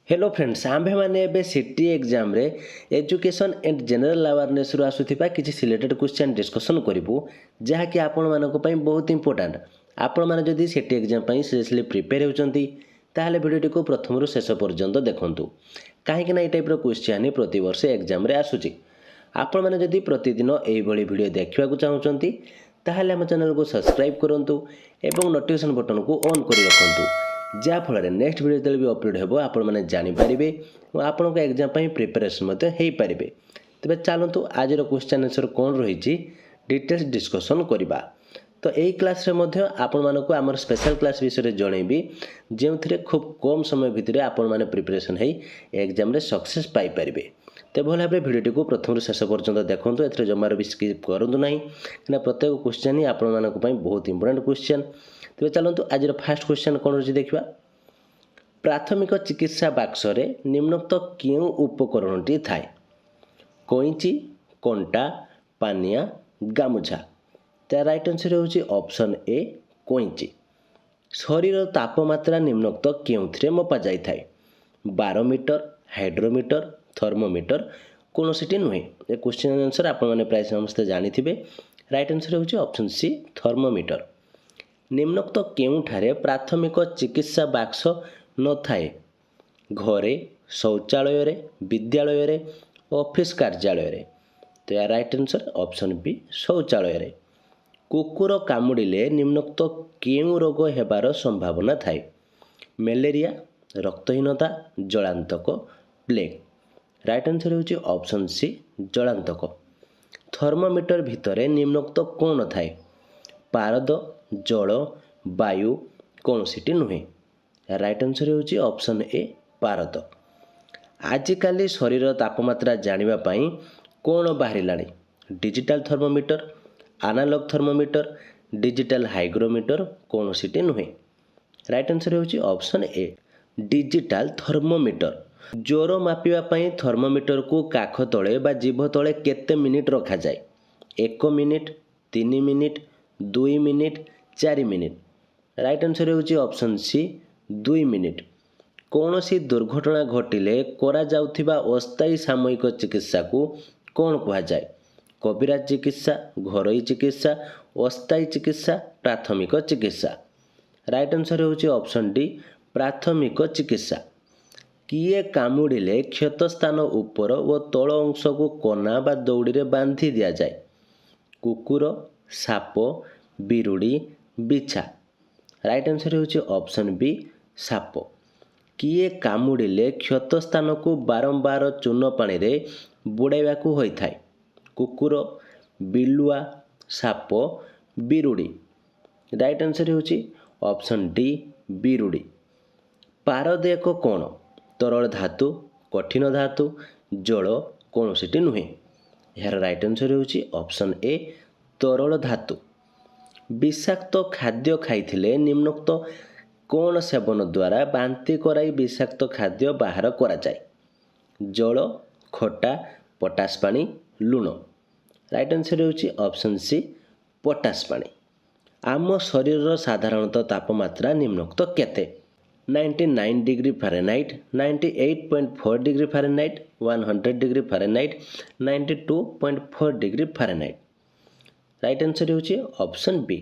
Hello friends आम्भे माने एबे city exam रे एजुकेशन एंड जनरल अवेयरनेस रु आसुथिबा किछि सिलेक्टेड क्वेश्चन डिस्कशन करिवु जहा कि आपण मानक पई बहुत इंपोर्टेंट। आपण माने जदि सिटी एग्जाम पई सीरियसली प्रिपेयर होचंती ताहले वीडियो को प्रथम रु शेष पर्यंत देखंतु काहे कि ना ए टाइप रो क्वेश्चन प्रति वर्ष एग्जाम रे आसुची। आपण माने जदि प्रतिदिन एई भली वीडियो देखिबा को चाहउचंती ताहले हम चैनल को सब्सक्राइब करंतु एवं नोटिफिकेशन बटन को ऑन करि रखंतु जहाँफल नेक्स्ट वीडियो जो भी अपलोड हो आपण मैंने जानीपारे और आपण एग्जाम प्रिपेरेसन हो पारे। तेज चलतु आज क्वेश्चन आंसर कौन रही डिटेल्स डिस्कसन करवा। तो यही क्लास रे मध्य आपण मानक आमर स्पेशल क्लास विषय जनइबी जो खूब कम समय भितर आपण मैंने प्रिपेरेसन हो एग्जाम रे सक्सेस पाई पारे। तो भल भाव भिडियो को प्रथम शेष पर्यंत देखो ए जमार भी स्किप करूँ ना कहीं प्रत्येक क्वेश्चन ही आपण मानक बहुत इंपोर्टेंट क्वेश्चन। तेज चलतु आज फास्ट क्वेश्चन कौन रही देखा। प्राथमिक चिकित्सा बाक्स रे निम्नोक्त क्यों उपकरणटी थाए? कईची, कंटा, पानिया, गामुछा। तो राइट आंसर होची ऑप्शन ए कईची। शरीर तापमात्रा निम्नोक्त क्यों मपा जाई थाए? बारोमीटर, हाइड्रोमीटर, थर्मोमीटर कौन सीटी नुहे। ए क्वेश्चन आंसर आपण माने प्राय समस्त जानी थिबे। राइट आंसर होची ऑप्शन सी थर्मोमीटर। निम्नोक्त केउठारे प्राथमिक चिकित्सा बाक्स न थाए? घरे, शौचालय रे, विद्यालय रे, ऑफिस कार्यालय रे। तो या राइट आंसर ऑप्शन बी शौचालय रे। कुकुर कामुड़िले निम्नोक्त केउ रोग हेबार संभावना थाए? मलेरिया, रक्तहीनता, जलांतक, प्लेग। राइट आंसर होची ऑप्शन सी जलांतक। थर्मोमीटर भितरे निम्नोक्त कौन थाए? पारद, जल, वायु कौन सीटी नुहे। राइट आंसर होची ऑप्शन ए पारद। आजिकाली शरीर तापमात्रा जानिबा पई कौन बाहरिलाणी? Digital thermometer, analog thermometer, digital hygrometer कौन सीटी नुहे। राइट आंसर होची ऑप्शन ए डिजिटल थर्मोमीटर। ज्वर मापिबा पई थर्मोमीटर को काख तले बा जीभ तले केते मिनिट रखा जाए? 1 minute, 3 minute, 2 minute, 4 minute. Right answer होची ऑप्शन सी 2 मिनिट। कौन सी दुर्घटना घटिले करा जाउथिबा अस्थायी सामयिक चिकित्सा को कौन कहा जाए? कबिराज चिकित्सा, घरोई चिकित्सा, अस्थायी चिकित्सा, प्राथमिक चिकित्सा। राइट आंसर होची ऑप्शन डी प्राथमिक चिकित्सा। किए कामुड़िले क्षत स्थान ऊपर व तल अंश को कना बा दौड़ी रे बांधी दिया जाए? कुकुर, साप, बिरुड़ी, बिछा। राइट आंसर होची ऑप्शन बी साप। किए कामुड़िले क्षत स्थान को बारंबार चून पानी रे बुड़ाइबा को होई थाए? कुकुर, बिलुआ, साप, बिरुड़ी। राइट आंसर होची ऑप्शन डी बिरुड़ी। पारद एक कौन? तरल धातु, कठिन धातु, जल कौन सीटी नुहे। यार राइट आंसर होची ऑप्शन ए तरल धातु। विषाक्त खाद्य खाइथिले निम्नोक्त कौन सेवन द्वारा बांति कराई विषाक्त खाद्य बाहर करा जाए? जल, खटा, पोटास पानी, लुण। राइट आंसर होची ऑप्शन सी पोटास पानी। आम शरीर साधारणतः तापमात्रा निम्नोक्त केते? 99 degree Fahrenheit, 98.4 degree Fahrenheit, 100 degree Fahrenheit, 92.4 degree Fahrenheit. Right answer होची option B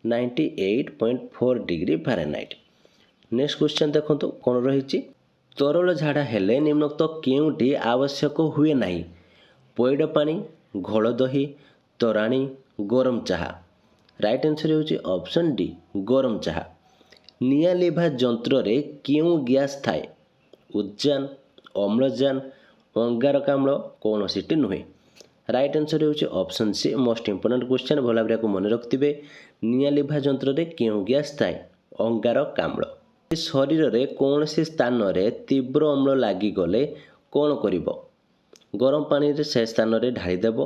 98.4 degree Fahrenheit. Next question देखो कौन रही। तरल झाड़ा हेले निम्नोक्त केउटी आवश्यक हुए नहीं? पइड पानी, घोल दही, तोराणी, गरम चाहा। राइट आंसर होची ऑप्शन डी गरम चाहा। निया लिभा जंत्र रे क्यों गैस थाए? उद्जान, अम्लजान, अंगारकाम्ल कौन सीटी नुहे। राइट आंसर होची option C most important question भल भाव को मन रखिथे। निया लिभा जंत्र रे क्यों गैस थाए? अंगारकाम्ल। शरीर रे कौन सी स्थान रे तीव्र अम्ल लागी गले कौन करिवो? गरम पानी रे से स्थान रे ढाली देबो,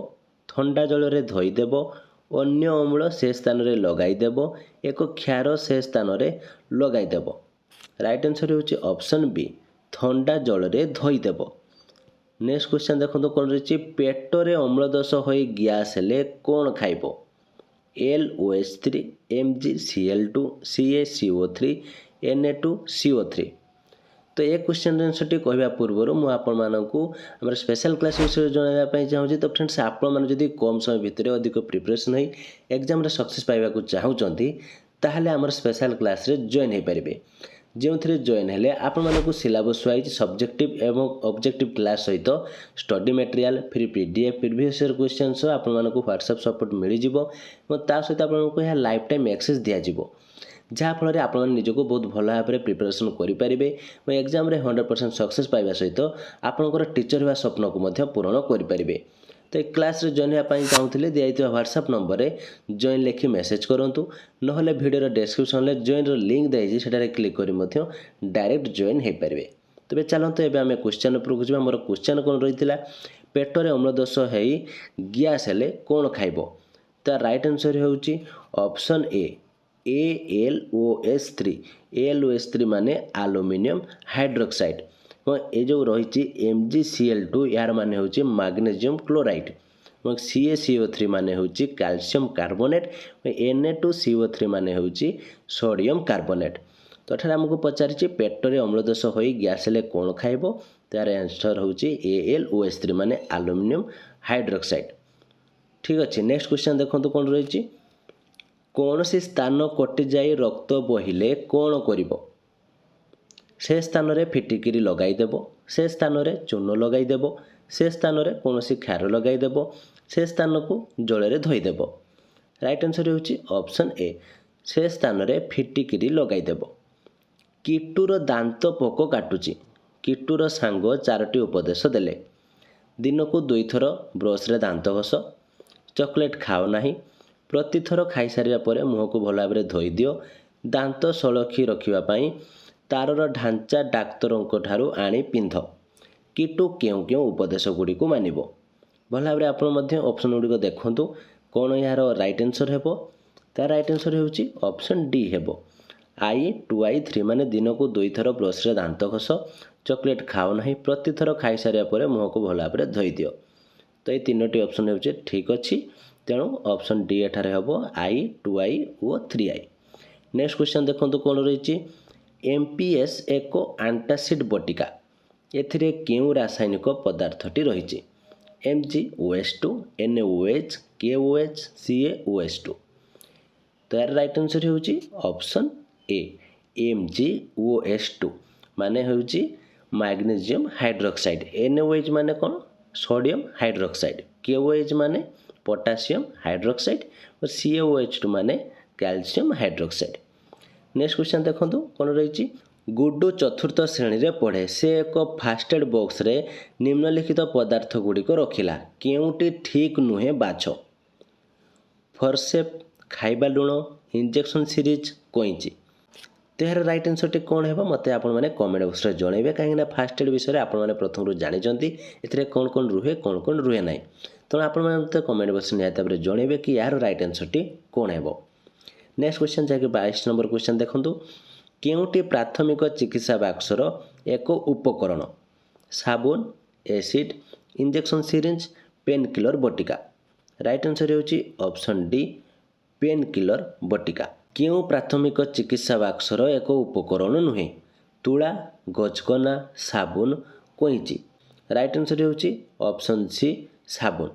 ठंडा जल रे धोई देबो, अन्य अम्ल से स्थान रे लगाई देबो, एक क्षार से स्थान रे लगाई देबो। राइट आंसर होची ऑप्शन बी ठंडा जल रे धोई देबो। नेक्स्ट क्वेश्चन देखो कौन रही। पेट रे अम्ल दोष होई गैस हेले कौन खाइबो? LOH3, MgCl2, CaCO3, Na2CO3। तो ये क्वेश्चन आंसर कहवा पूर्व मुझे आम स्पेशल क्लास विषय जनवाई चाहूँगी। तो फ्रेंड्स आपड़ी कम समय भितर अधिक प्रिपरेशन हो एग्जाम सक्सेस पाइबा चाहूँगी ताहले आमर स्पेशल क्लास रे जॉइन हो पारे, जो थे जॉइन हेले आपको सिलेबस वाइज सब्जेक्टिव एवं ऑब्जेक्टिव क्लास सहित study material free PDF previous year questions आपको व्हाट्सएप सपोर्ट मिल जाव सहित आपको यह लाइफ टाइम एक्सेस दिज्व जहाँफल आप निजक बहुत भल भाव में प्रिपरेशन करेंगे और एग्जाम 100% सक्सेस पाइबा सहित आपंकर टीचर हुआ स्वप्न को पूरण करेंगे। तो एक क्लास रे जॉइन होगा चाहूँगे दिखाई व्हाट्सएप नंबर में जॉइन लिखि मेसेज करूँ ना भिडियो डिस्क्रिप्शन में जॉइन लिंक देती से क्लिक कर डायरेक्ट जॉइन हो पारे। तेज चलते एवं आम क्वेश्चन उपरकू जा मोर क्वेश्चन कौन रही है पेटरे अम्लदोष हो गैस हेले कौन खाइब। तो राइट आंसर होउची ऑप्शन ए AlOS3 AlOS3 माने एल्युमिनियम हाइड्रोक्साइड और ये जो रही MgCl2 यार माने होची मैग्नीशियम क्लोराइड और CaCO3 माने होची कैल्शियम कार्बोनेट और Na2CO3 माने होची सोडियम कार्बोनेट। तो एठार आमको पचारि पेटरे अम्लदोष हो गैस हेले कौन खाइब तार आंसर होची AlOS3 माने एल्युमिनियम हाइड्रोक्साइड। ठीक अच्छे नेक्स्ट क्वेश्चन देखो कौन रही कौन सी स्थान कटि जाई रक्त बहिले कौन करिब। से स्थान रे फिटिकिरी लगाईदेव से स्थान रे चून लगाईदेव से स्थान रे कौन सी क्षार लगाईदेव से स्थान को जल धोईदेव। राइट आंसर होची ऑप्शन ए से स्थान रे फिटिकिरी लगाईदेव। कीटूर दांत पोक काटुची कीटूर सांग 4टी उपदेश देले दिन को 2 थर ब्रश रे दांत घस चॉकलेट खाओ नहीं प्रतिथर खाई सारिया परे मुह को भल भाव धोई दियो दांत सलखी रखिबापी तारर ढांचा डाक्तरों ठारू आनी पिंध कीटू क्यों क्यों उपदेश गुड़ी मानिब। भल भाव आप ऑप्शन गुड़िक देखूँ कौन यार राइट आंसर हेबो। तार राइट आंसर होची ऑप्शन डी हेबो I2I3 माने दिन को 2 थर ब्रश रे दांत घस चॉकलेट खाओ नहीं प्रतिथर खाई सारिया परे मुह को भल भाव धोई दियो। तो ये 3टी ऑप्शन होचे ठीक अच्छी तेणु ऑप्शन डी एठारे हम I2I और 3I। नेक्स्ट क्वेश्चन देखो कौन रही MPS एक एंटासिड बटिका एथिरे क्यों रासायनिक पदार्थटी रही MgOH2 NaOH KOH CaOH2। तो यार राइट आंसर होची ऑप्शन ए MgOH2 माने होची मैग्नीशियम हाइड्रोक्साइड NaOH माने कौन सोडियम हाइड्रोक्साइड KOH माने पोटासियम हाइड्रोक्साइड और CaOH2 माने कैल्शियम हाइड्रोक्साइड। नेक्स्ट क्वेश्चन देखो कौन रही गुड्डू चतुर्थ श्रेणी रे पढ़े से एक फास्ट एड बॉक्स रे निम्नलिखित पदार्थ गुड़िक रखिला केउटी ठीक नुहे बाछ फॉरसेप खाइबा लुण इंजेक्शन सीरीज कोइंची। तो यार राइट आंसर टी कौन है मते आपण माने कमेंट बॉक्स रे जणेबे कहीं फास्ट एड विषय आपण माने प्रथम रु जानि जंती एथिरे कौन कौन रुहे नाही। तो आपण माने कमेंट बॉक्स निहाती भाव जणेबे कि यार राइट आंसर टी कौन है। नेक्स्ट क्वेश्चन जाके 22 नंबर क्वेश्चन देखंतु केउटी प्राथमिक चिकित्सा बाक्सर एक उपकरण साबुन acid injection syringe pain killer बटिका। राइट आंसर होची ऑप्शन डी पेन किलर बटिका। क्यों प्राथमिक चिकित्सा बाक्सर एक उपकरण नुहे तुला गजकना साबुन कोइंची। राइट आंसर होची ऑप्शन सी साबुन।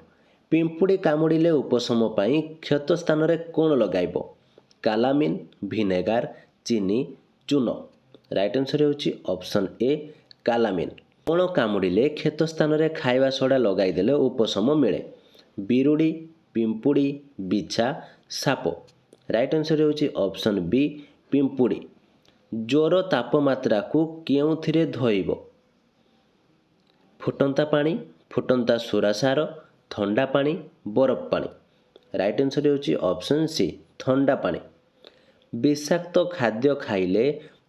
पिंपुड़ी कामुड़िले उपशम पाई क्षत स्थान रे कौन लगाइब कालामिन भिनेगार चीनी चून। राइट आंसर होची ऑप्शन ए कालामिन। कौन कामुड़िले क्षत स्थान रे खाइबा सोडा लगाइदेले उपशम मिले बिरुड़ी पिंपुड़ी बिछा साप। राइट आंसर होची ऑप्शन बी पिंपुड़ी। ज्वर तापमात्रा को केउथिरे धोइब फुटंता पानी फुटंता सोरासार ठंडा पानी बरफ पानी। राइट आंसर होची ऑप्शन सी ठंडा पानी। विषाक्त खाद्य खाइले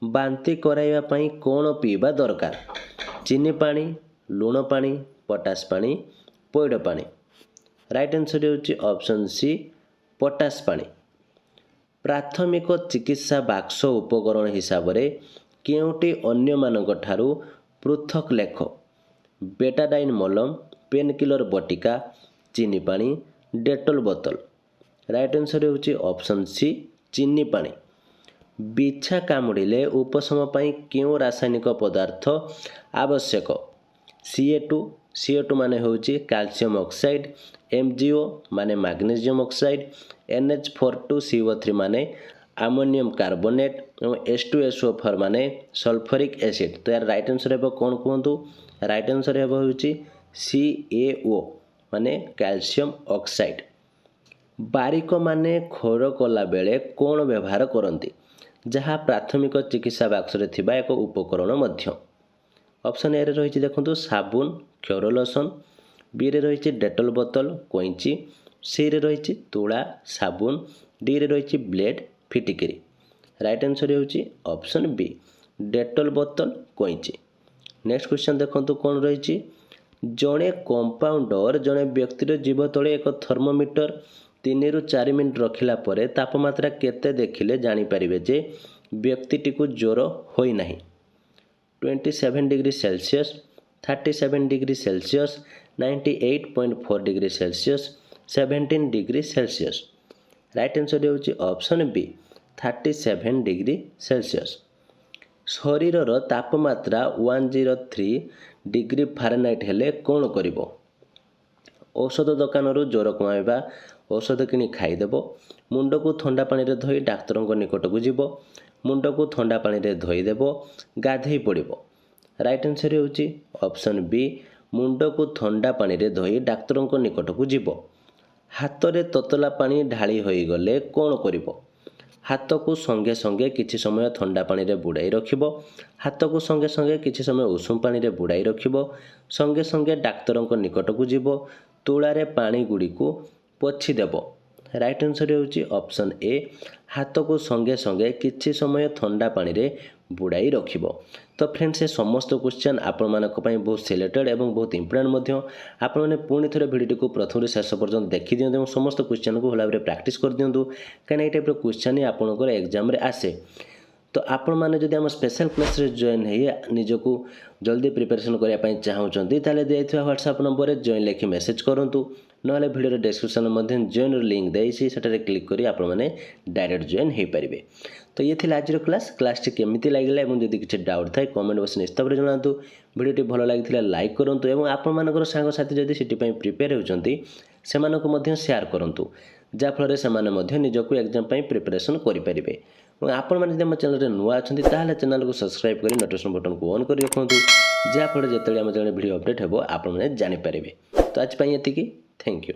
बांती कराइबा पई कौन पीवा दरकार चीनी पानी लुण पानी पोटास पानी पैड पानी। राइट आंसर होची ऑप्शन सी पोटास पानी। प्राथमिक चिकित्सा बाक्स उपकरण हिसाब रे केउटी अन्य मानक ठारू पृथक लेख बेटाडाइन मलम पेन किलर बटिका चीनी पानी डेटोल बोतल। राइट आंसर होची ऑप्शन सी चीनी पानी। ବିଛା କାମୁଡ଼ିଲେ ଉପଶମ ପାଇଁ କେଉଁ ରାସାୟନିକ ପଦାର୍ଥ ଆବଶ୍ୟକ? CO2 ମାନେ ହେଉଛି କ୍ୟାଲସିୟମ ଅକ୍ସାଇଡ୍, MgO ମାନେ ମାଗ୍ନେସିୟମ ଅକ୍ସାଇଡ୍, NH4+CO3 ମାନେ ଆମୋନିୟମ କାର୍ବୋନେଟ୍ ଏବଂ H2SO4 ମାନେ ସଲଫରିକ୍ ଏସିଡ୍। ତ ଏହାର ରାଇଟ୍ ଆନ୍ସର୍ ହେବ କ'ଣ କୁହନ୍ତୁ? ରାଇଟ୍ ଆନ୍ସର୍ ହେବ ହେଉଛି CaO ମାନେ କ୍ୟାଲସିୟମ ଅକ୍ସାଇଡ୍। ବାରିକମାନେ ଖୋର କଲା ବେଳେ କ'ଣ ବ୍ୟବହାର କରନ୍ତି? ଯାହା ପ୍ରାଥମିକ ଚିକିତ୍ସା ବାକ୍ସରେ ଥିବା ଏକ ଉପକରଣ ମଧ୍ୟ। ଅପସନ୍ ଏରେ ରହିଛି ଦେଖନ୍ତୁ ସାବୁନ, କ୍ଷୌର ଲୋସନ, ବିରେ ରହିଛି ଡେଟଲ ବୋତଲ, କଇଁଚି, ସିରେ ରହିଛି ତୁଳା, ସାବୁନ, ଡିରେ ରହିଛି ବ୍ଲେଡ୍, ଫିଟିକିରି। ରାଇଟ୍ ଆନ୍ସର୍ ହେଉଛି ଅପସନ୍ ବି ଡେଟଲ ବୋତଲ, କଇଁଚି। ନେକ୍ସଟ କ୍ୱେଶ୍ଚନ୍ ଦେଖନ୍ତୁ କ'ଣ ରହିଛି। ଜଣେ କମ୍ପାଉଣ୍ଡର ଜଣେ ବ୍ୟକ୍ତିର ଜିଭ ତଳେ ଏକ ଥର୍ମୋମିଟର 3ରୁ 4 ମିନିଟ୍ ରଖିଲା ପରେ ତାପମାତ୍ରା କେତେ ଦେଖିଲେ ଜାଣିପାରିବେ ଯେ ବ୍ୟକ୍ତିଟିକୁ ଜ୍ୱର ହୋଇନାହିଁ? 27 degree Celsius, 37 degree Celsius, 98.4 degree Celsius, 17 degree Celsius. Right answer ହେଉଛି ଅପସନ୍ ବି 37 ଡିଗ୍ରୀ ସେଲସିୟସ୍। ଶରୀରର ତାପମାତ୍ରା 103 ଡିଗ୍ରୀ ଫାରେନହାଇଟ୍ ହେଲେ କ'ଣ କରିବ? ଔଷଧ ଦୋକାନରୁ ଜ୍ୱର କମାଇବା ଔଷଧ କିଣି ଖାଇଦେବ, ମୁଣ୍ଡକୁ ଥଣ୍ଡା ପାଣିରେ ଧୋଇ ଡାକ୍ତରଙ୍କ ନିକଟକୁ ଯିବ, ମୁଣ୍ଡକୁ ଥଣ୍ଡା ପାଣିରେ ଧୋଇଦେବ, ଗାଧେଇ ପଡ଼ିବ। ରାଇଟ୍ ଆନ୍ସର୍ ହେଉଛି ଅପସନ୍ ବି ମୁଣ୍ଡକୁ ଥଣ୍ଡା ପାଣିରେ ଧୋଇ ଡାକ୍ତରଙ୍କ ନିକଟକୁ ଯିବ। ହାତରେ ତତଲା ପାଣି ଢାଳି ହୋଇଗଲେ କ'ଣ କରିବ? ହାତକୁ ସଙ୍ଗେ ସଙ୍ଗେ କିଛି ସମୟ ଥଣ୍ଡା ପାଣିରେ ବୁଡ଼ାଇ ରଖିବ, ହାତକୁ ସଙ୍ଗେ ସଙ୍ଗେ କିଛି ସମୟ ଉଷୁମ ପାଣିରେ ବୁଡ଼ାଇ ରଖିବ, ସଙ୍ଗେ ସଙ୍ଗେ ଡାକ୍ତରଙ୍କ ନିକଟକୁ ଯିବ, ତୁଳାରେ ପାଣି ଗୁଡ଼ିକୁ ପୋଛିଦେବ। ରାଇଟ୍ ଆନ୍ସର୍ ହେଉଛି ଅପସନ୍ ଏ ହାତକୁ ସଙ୍ଗେ ସଙ୍ଗେ କିଛି ସମୟ ଥଣ୍ଡା ପାଣିରେ ବୁଡ଼ାଇ ରଖିବ। ତ ଫ୍ରେଣ୍ଡସ୍ ଏ ସମସ୍ତ କ୍ୱେଶ୍ଚନ୍ ଆପଣମାନଙ୍କ ପାଇଁ ବହୁତ ସିଲେକ୍ଟେଡ଼ ଏବଂ ବହୁତ ଇମ୍ପୋର୍ଟାଣ୍ଟ ମଧ୍ୟ। ଆପଣମାନେ ପୁଣି ଥରେ ଭିଡ଼ିଓଟିକୁ ପ୍ରଥମରୁ ଶେଷ ପର୍ଯ୍ୟନ୍ତ ଦେଖିଦିଅନ୍ତୁ ଏବଂ ସମସ୍ତ କ୍ୱେଶ୍ଚନ୍କୁ ଭଲ ଭାବରେ ପ୍ରାକ୍ଟିସ୍ କରିଦିଅନ୍ତୁ, କାହିଁକିନା ଏଇ ଟାଇପ୍ର କ୍ୱେଶ୍ଚନ୍ ହିଁ ଆପଣଙ୍କର ଏକ୍ଜାମ୍ରେ ଆସେ। ତ ଆପଣମାନେ ଯଦି ଆମ ସ୍ପେଶାଲ କ୍ଲାସ୍ରେ ଜଏନ୍ ହେଇ ନିଜକୁ ଜଲ୍ଦି ପ୍ରିପାରେସନ୍ କରିବା ପାଇଁ ଚାହୁଁଛନ୍ତି ତାହେଲେ ଦିଆଯାଇଥିବା ହ୍ୱାଟ୍ସଆପ୍ ନମ୍ବରରେ ଜଏନ୍ ଲେଖି ମେସେଜ୍ କରନ୍ତୁ, ନହେଲେ ଭିଡ଼ିଓର ଡେସ୍କ୍ରିପ୍ସନ୍ ମଧ୍ୟ ଜଏନ୍ର ଲିଙ୍କ୍ ଦେଇଛି, ସେଠାରେ କ୍ଲିକ୍ କରି ଆପଣମାନେ ଡାଇରେକ୍ଟ ଜଏନ୍ ହୋଇପାରିବେ। ତ ଇଏ ଥିଲା ଆଜିର କ୍ଲାସ୍ଟି କେମିତି ଲାଗିଲା ଏବଂ ଯଦି କିଛି ଡାଉଟ୍ ଥାଏ କମେଣ୍ଟ ବକ୍ସ ନିଶ୍ଚିତ ଭାବରେ ଜଣାନ୍ତୁ। ଭିଡ଼ିଓଟି ଭଲ ଲାଗିଥିଲେ ଲାଇକ୍ କରନ୍ତୁ ଏବଂ ଆପଣମାନଙ୍କର ସାଙ୍ଗସାଥି ଯଦି ସିଟି ପାଇଁ ପ୍ରିପେୟାର ହେଉଛନ୍ତି ସେମାନଙ୍କୁ ମଧ୍ୟ ସେୟାର କରନ୍ତୁ, ଯାହାଫଳରେ ସେମାନେ ମଧ୍ୟ ନିଜକୁ ଏକ୍ଜାମ୍ ପାଇଁ ପ୍ରିପାରେସନ୍ କରିପାରିବେ। ଏବଂ ଆପଣମାନେ ଯଦି ଆମ ଚ୍ୟାନେଲରେ ନୂଆ ଅଛନ୍ତି ତାହେଲେ ଚ୍ୟାନେଲକୁ ସବସ୍କ୍ରାଇବ୍ କରି ନୋଟିଫିକେସନ୍ ବଟନକୁ ଅନ୍ କରି ରଖନ୍ତୁ, ଯାହାଫଳରେ ଯେତେବେଳେ ଆମ ଚ୍ୟାନେଲ ଭିଡ଼ିଓ ଅପଡ଼େଟ୍ ହେବ ଆପଣମାନେ ଜାଣିପାରିବେ। ତ ଆଜି ପାଇଁ ଏତିକି, ଥ୍ୟାଙ୍କ ୟୁ।